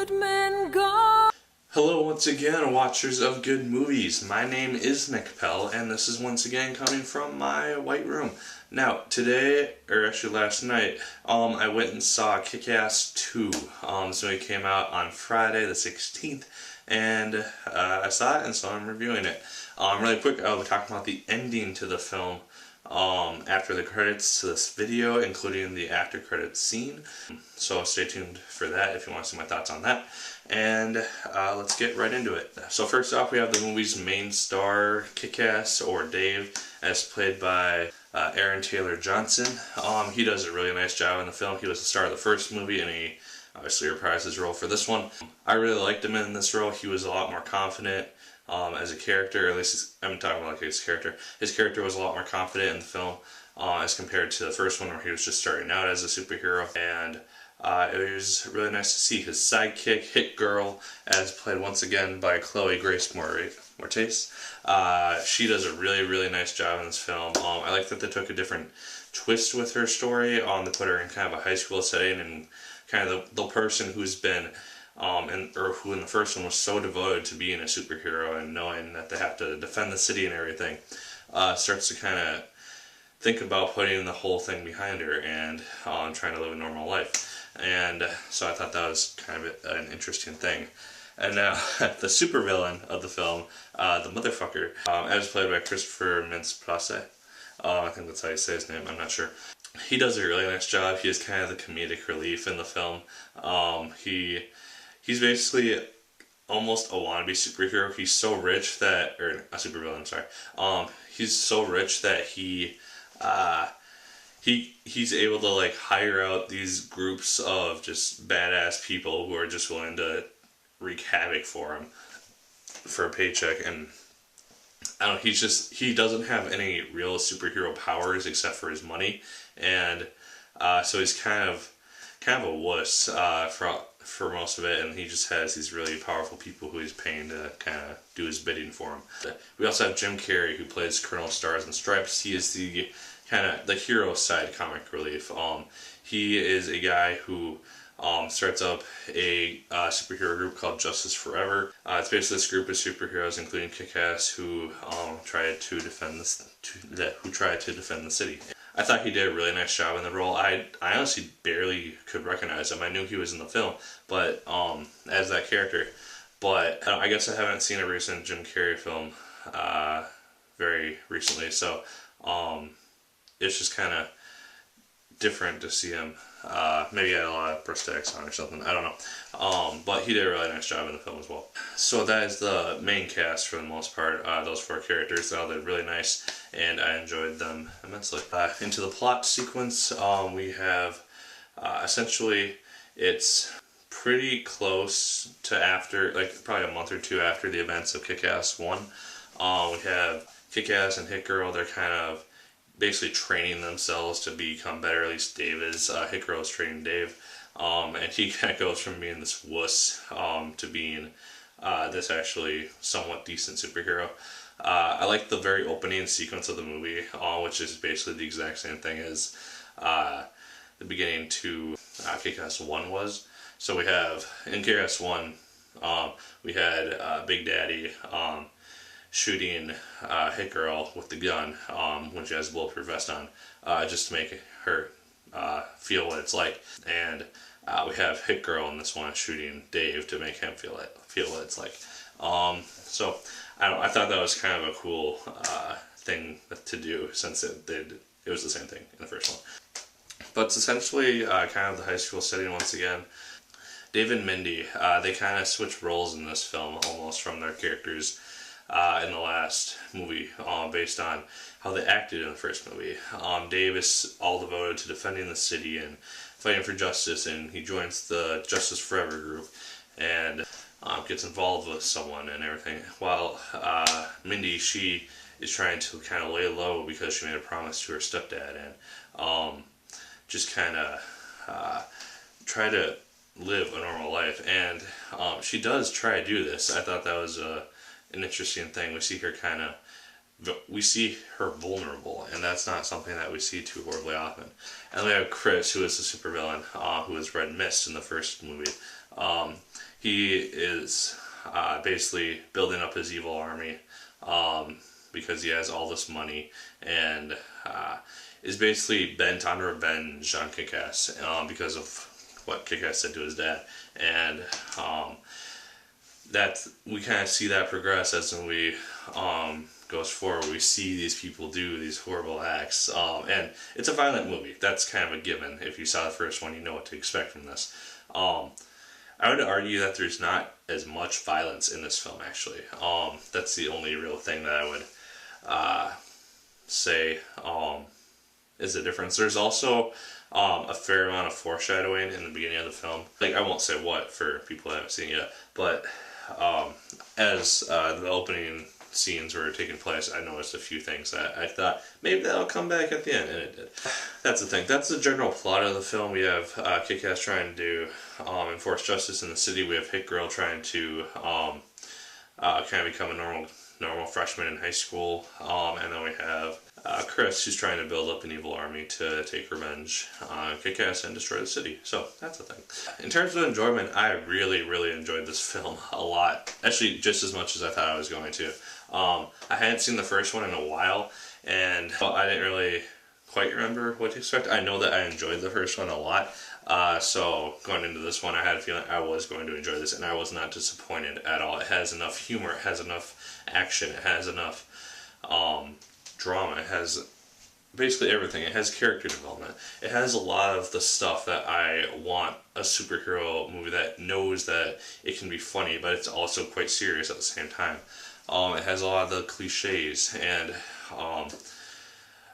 good men go. Hello once again, watchers of good movies. My name is Nick Pell, and this is once again coming from my white room. Now, today, or actually last night, I went and saw Kick-Ass 2. This movie came out on Friday the 16th, and I saw it, and so I'm reviewing it. Really quick, I'll be talking about the ending to the film after the credits to this video, including the after credits scene. So stay tuned for that if you want to see my thoughts on that. And let's get right into it. So first off, we have the movie's main star, Kick-Ass, or Dave, as played by Aaron Taylor Johnson. He does a really nice job in the film. He was the star of the first movie, and he obviously reprised his role for this one. I really liked him in this role. He was a lot more confident as a character, at least I'm talking about like his character. His character was a lot more confident in the film as compared to the first one where he was just starting out as a superhero. And it was really nice to see his sidekick, Hit Girl, as played once again by Chloe Grace Moretz. She does a really nice job in this film. I like that they took a different twist with her story. They put her in kind of a high school setting, and kind of the person who's been who in the first one was so devoted to being a superhero and knowing that they have to defend the city and everything, starts to kind of think about putting the whole thing behind her and trying to live a normal life. And so I thought that was kind of an interesting thing. And now, the supervillain of the film, the motherfucker, as played by Christopher Mintz-Plasse. I think that's how you say his name, I'm not sure. He does a really nice job. He is kind of the comedic relief in the film. He's basically almost a wannabe superhero. He's so rich that, or a supervillain, sorry. He's so rich that he's able to like hire out these groups of just badass people who are just willing to wreak havoc for him for a paycheck. And I don't know, he doesn't have any real superhero powers except for his money, and so he's kind of a wuss for most of it, and he just has these really powerful people who he's paying to kind of do his bidding for him. We also have Jim Carrey, who plays Colonel Stars and Stripes. He is the kind of the hero side comic relief. He is a guy who starts up a superhero group called Justice Forever. It's basically this group of superheroes, including Kick-Ass, who try to defend the city. I thought he did a really nice job in the role. I honestly barely could recognize him. I knew he was in the film, but as that character. But I guess I haven't seen a recent Jim Carrey film very recently, so it's just kind of different to see him. Maybe he had a lot of prosthetics on or something, I don't know. But he did a really nice job in the film as well. So that is the main cast for the most part. Those four characters, they all did really nice, and I enjoyed them immensely. Into the plot sequence, we have essentially, it's pretty close to after, like probably a month or two after the events of Kick-Ass 1. We have Kick-Ass and Hit Girl, they're kind of basically training themselves to become better. At least Dave is. Hit Girl is training Dave, and he kind of goes from being this wuss to being this actually somewhat decent superhero. I like the very opening sequence of the movie, which is basically the exact same thing as the beginning to Kick-Ass 1 was. So we have, in Kick-Ass 1, we had Big Daddy shooting Hit Girl with the gun when she has a bulletproof vest on, just to make her feel what it's like. And we have Hit Girl in this one shooting Dave to make him feel what it's like. So I don't know, I thought that was kind of a cool thing to do, since it was the same thing in the first one. But it's essentially kind of the high school setting once again. Dave and Mindy, they kind of switch roles in this film almost from their characters in the last movie, based on how they acted in the first movie. Dave is all devoted to defending the city and fighting for justice, and he joins the Justice Forever group and gets involved with someone and everything, while Mindy, she is trying to kind of lay low because she made a promise to her stepdad, and just kind of try to live a normal life. And she does try to do this. I thought that was an interesting thing. We see her kind of we see her vulnerable, and that's not something that we see too horribly often. And we have Chris, who is the supervillain, who is Red Mist in the first movie. He is basically building up his evil army because he has all this money, and is basically bent on revenge on Kick-Ass because of what Kick-Ass did to his dad. And that we kind of see that progress as the movie goes forward. We see these people do these horrible acts, and it's a violent movie. That's kind of a given. If you saw the first one, you know what to expect from this. I would argue that there's not as much violence in this film, actually. That's the only real thing that I would say is the difference. There's also a fair amount of foreshadowing in the beginning of the film. Like, I won't say what for people who haven't seen it yet, but as the opening scenes were taking place, I noticed a few things that I thought maybe that'll come back at the end, and it did. That's the thing. That's the general plot of the film. We have Kick-Ass trying to enforce justice in the city. We have Hit Girl trying to kind of become a normal freshman in high school, and then we have Chris, who's trying to build up an evil army to take revenge on Kick-Ass and destroy the city. So that's the thing. In terms of enjoyment, I really, really enjoyed this film a lot. Actually, just as much as I thought I was going to. I hadn't seen the first one in a while, and I didn't really quite remember what to expect. I know that I enjoyed the first one a lot, so going into this one, I had a feeling I was going to enjoy this, and I was not disappointed at all. It has enough humor, it has enough action, it has enough drama, it has basically everything. It has character development. It has a lot of the stuff that I want a superhero movie that knows that it can be funny, but it's also quite serious at the same time. It has a lot of the cliches, and I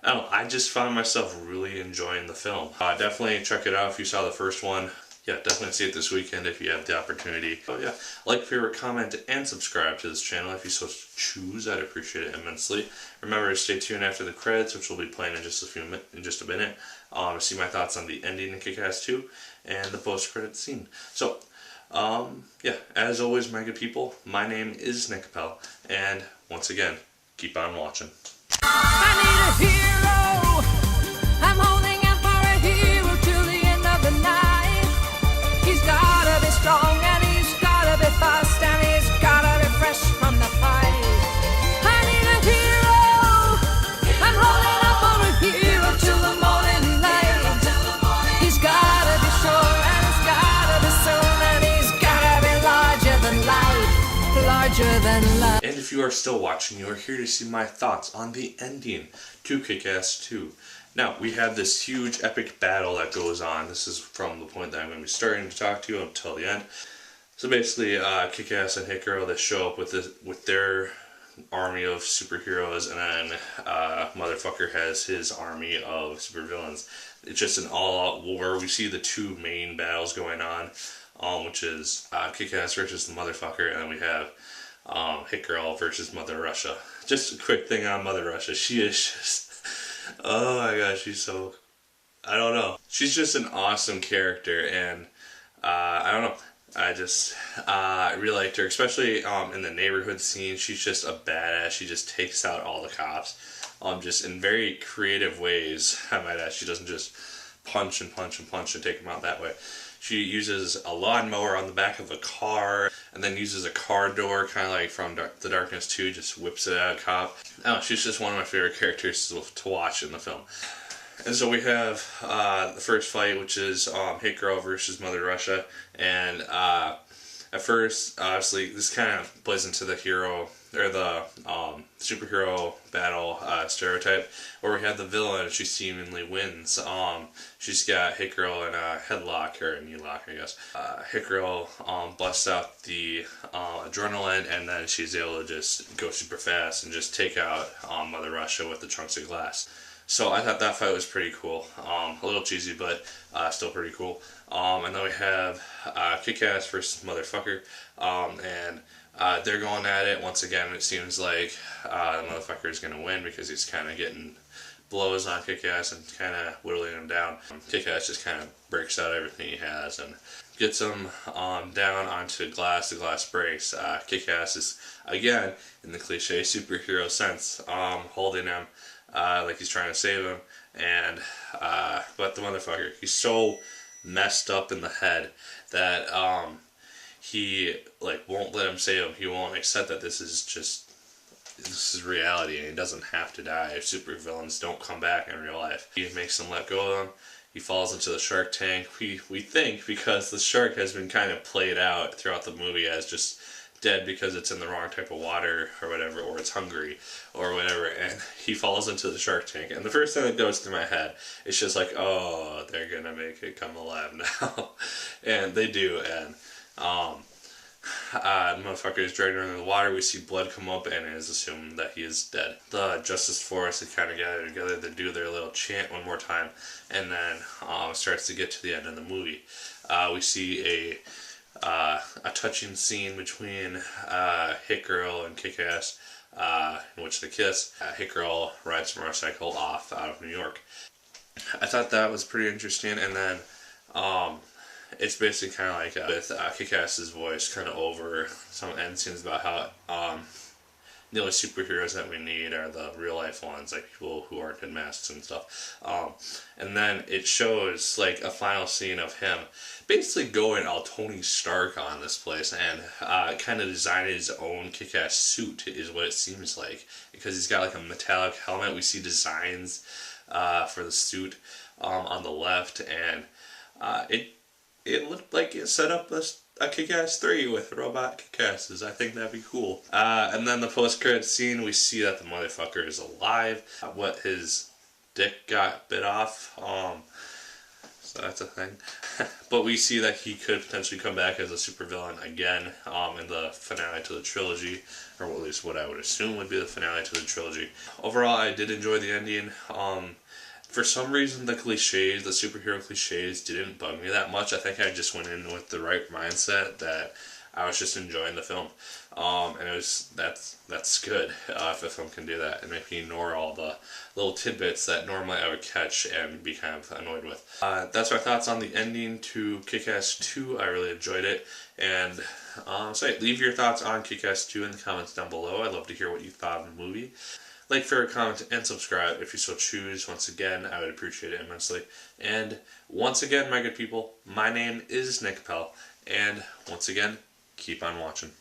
don't know, I just found myself really enjoying the film. Definitely check it out if you saw the first one. Yeah, definitely see it this weekend if you have the opportunity. Oh yeah, like, favorite, comment, and subscribe to this channel if you so choose. I'd appreciate it immensely. Remember to stay tuned after the credits, which will be playing in just a minute, to see my thoughts on the ending of Kick-Ass 2 and the post-credits scene. So, yeah, as always, my good people, my name is Pell, and once again, keep on watching. I need a hero. I'm holding out for a hero till the end of the night. He's gotta be strong and he's gotta be fast and he's gotta be fresh from the fight. I need a hero. I'm holding out for a hero till the morning light. He's gotta be sure and he's gotta be soon and he's gotta be larger than life. Larger than life. And if you are still watching, you are here to see my thoughts on the ending to Kick-Ass 2. Now, we have this huge epic battle that goes on. This is from the point that I'm going to be starting to talk to you until the end. So basically, Kick-Ass and Hit Girl, they show up with their army of superheroes, and then Motherfucker has his army of supervillains. It's just an all-out war. We see the two main battles going on, which is Kick-Ass versus the Motherfucker, and then we have Hit Girl versus Mother Russia. Just a quick thing on Mother Russia. She is just, oh my gosh, she's so, I don't know. She's just an awesome character, and I don't know. I really liked her, especially in the neighborhood scene. She's just a badass. She just takes out all the cops, just in very creative ways. I might add, she doesn't just punch and punch and punch and take them out that way. She uses a lawnmower on the back of a car, and then uses a car door, kind of like from The Darkness 2, just whips it at a cop. Oh, she's just one of my favorite characters to watch in the film. And so we have the first fight, which is Hit Girl versus Mother Russia. And at first, obviously, this kind of plays into the hero, or the superhero battle stereotype, where we have the villain, she seemingly wins. She's got Hit Girl in a headlock, or a knee lock, I guess. Hit Girl busts out the adrenaline, and then she's able to just go super fast and just take out Mother Russia with the chunks of glass. So I thought that fight was pretty cool. A little cheesy, but still pretty cool. And then we have Kick-Ass versus Motherfucker, and they're going at it. Once again, it seems like the Motherfucker is going to win because he's kind of getting blows on Kick-Ass and kind of whittling him down. Kick-Ass just kind of breaks out everything he has and gets him down onto glass. The glass breaks. Kick-Ass is, again, in the cliche superhero sense, holding him like he's trying to save him. And but the motherfucker, he's so messed up in the head that he like won't let him save him. He won't accept that this is reality and he doesn't have to die. Supervillains don't come back in real life. He makes him let go of him. He falls into the shark tank. We think because the shark has been kind of played out throughout the movie as just dead because it's in the wrong type of water or whatever, or it's hungry or whatever, and he falls into the shark tank. And the first thing that goes through my head is just like, oh, they're gonna make it come alive now. And they do, and the motherfucker is dragged under the water. We see blood come up, and it is assumed that he is dead. The Justice Force had kind of gathered together. They do their little chant one more time, and then starts to get to the end of the movie. We see a touching scene between Hit Girl and Kick-Ass, in which they kiss. Hit Girl rides a motorcycle off out of New York. I thought that was pretty interesting, and then it's basically kind of like with Kick-Ass's voice kind of over some end scenes about how the only superheroes that we need are the real life ones, like people who aren't in masks and stuff. And then it shows like a final scene of him basically going all Tony Stark on this place and kind of designing his own Kick-Ass suit is what it seems like, because he's got like a metallic helmet. We see designs for the suit on the left, and it looked like it set up a Kick-Ass 3 with robot Kick-Asses. I think that'd be cool. And then the post-credits scene, we see that the motherfucker is alive. What, his dick got bit off? So that's a thing. But we see that he could potentially come back as a supervillain again in the finale to the trilogy, or at least what I would assume would be the finale to the trilogy. Overall, I did enjoy the ending. For some reason, the cliches, the superhero cliches, didn't bug me that much. I think I just went in with the right mindset that I was just enjoying the film, and that's good if a film can do that and make me ignore all the little tidbits that normally I would catch and be kind of annoyed with. That's my thoughts on the ending to Kick-Ass 2. I really enjoyed it, and leave your thoughts on Kick-Ass 2 in the comments down below. I'd love to hear what you thought of the movie. Like, favorite, comment, and subscribe if you so choose. Once again, I would appreciate it immensely. And once again, my good people, my name is Nick Pell, and once again, keep on watching.